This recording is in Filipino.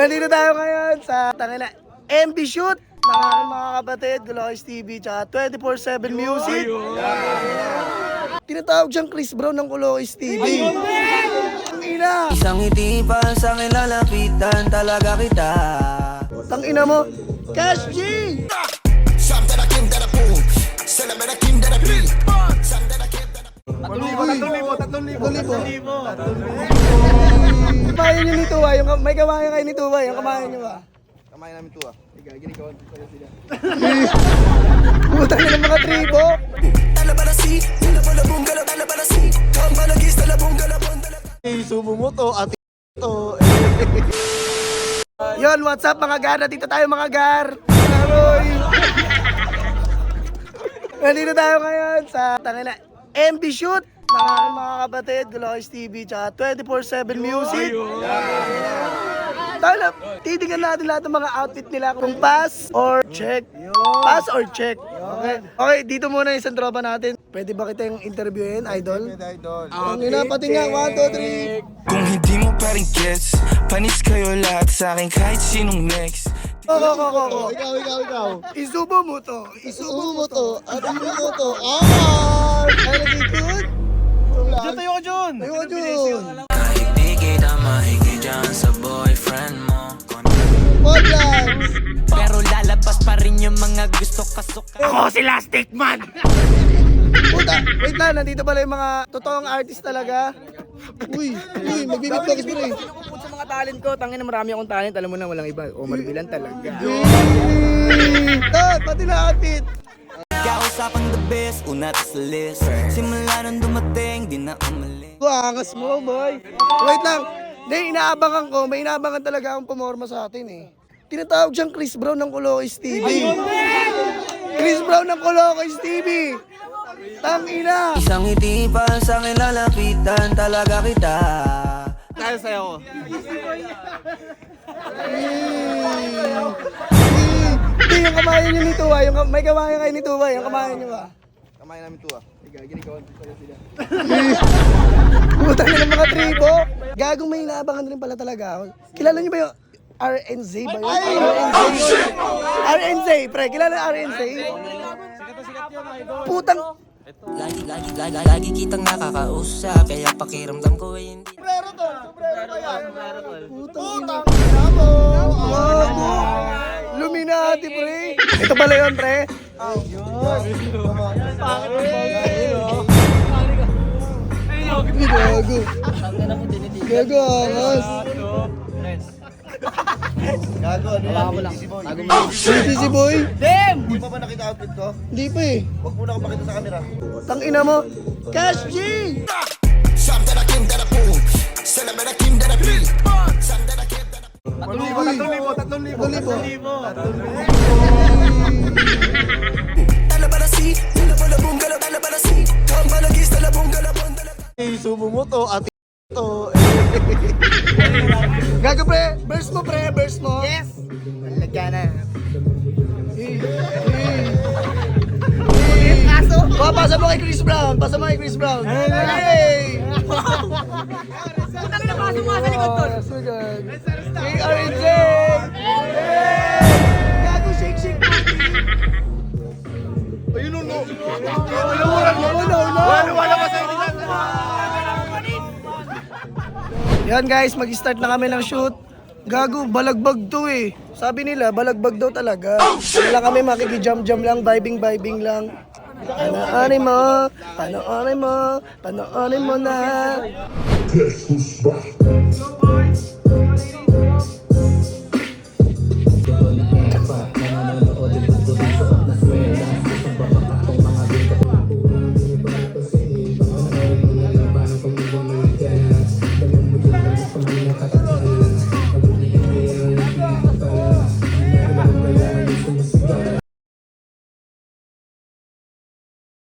Nandito tayo ngayon sa tangina MB Shoot ng aking mga kapatid, Gulocos TV, tsaka 24/7 Music. Tinatawag siyang Chris Brown ng Gulocos TV. Ang ina! Isang ngiti pa sa akin lalapitan talaga kita. Tang ina mo, Cash G! Kamayan nyo ni Tuwa, may kamayan kayo ni Tuwa, yung kamayan nyo ba? Kamain namin to ah. Ginagawa ko pala sila. Putang na ng mga tribo. Subo mo to at to. Yon, what's up mga gar? Nandito tayo mga gar. Aroy. Nandito tayo ngayon sa tangina MB Shoot ng aking mga kapatid, Gulocos TV, tsaka 24/7 Music. Tala, titingnan natin lahat ng mga outfit nila kung pass or check. Pass or check. Okay. Okay, dito muna yung isang tropa natin. Pwede ba kita yung interviewin, idol? Idol. Ang ina, pati nga, 1, 2, 3. Kung hindi mo pa rin gets, panis kayo lahat sa akin kahit sinong next. Ko. Ikaw. Isubo mo to. Subo mo to at subo mo to. Ay, nag-good? Diyan tayo ka John. Ayun, Jun. Kahit di kita mahigit dyan sa boyfriend mo. Podlands. Pero lalabas pa rin yung mga gusto kasuka. Ako si Lastic Man! Puta, wait lang, nandito pala yung mga totoong artist talaga. Uy, magbibigbox mo rin. Sa mga talent ko, tangin na marami akong talent, alam mo na walang iba. Omar Bilan talaga. Pati na outfit. Kausapang the best, una sa list. Simula nang dumating, di na umalis. Angas mo, boy. Wait lang. May inaabangan talaga akong pumorma sa atin eh. Tinatawag siyang Chris Brown ng Gulocos TV. Chris Brown ng Gulocos TV. Tangina. Isang ngiti pa sa akin lalapitan talaga kita. Tayo sa'yo ko. Hindi, yung kamayan nyo ni Tuwa, may kamayan kayo ni Tuwa, yung kamayan nyo ba? Kamain namin to ah. Ginagawa ko pala sila. Putang na ng mga tribo. Gagong may inaabangan rin pala talaga ako. Kilala nyo ba yung RNZ ba yun? RNZ, pre. Kilala RNZ? Putang... Lagi kitang nakakausap, kaya pakiramdam ko ay hindi. Putang ina mo. Gago. Luminati, pre. Ito pala yun, pre. Gago. Gago, angas. Gago, ano yan? Si boy? Hindi mo ba nakita outfit ko? Hindi pa eh. Huwag muna akong pakita sa camera. Tang ina mo. Cash G! Subo mo to at to. Gago, pre. Burst mo, pre. Burst mo. Yes! Lagyan na. Kaso? Pasa mo kay Chris Brown. Pasa mo kay Chris Brown. Hey! Putang na pasok mo sa likod tol. Hey, RNJ! Gago, shake. Ayun no. Wala pa sa Yan guys, mag-start na kami ng shoot. Gago, balagbag to eh. Sabi nila, balagbag daw talaga. Wala kami makikijam-jam lang, vibing lang. Panoorin mo na. Guess who's back?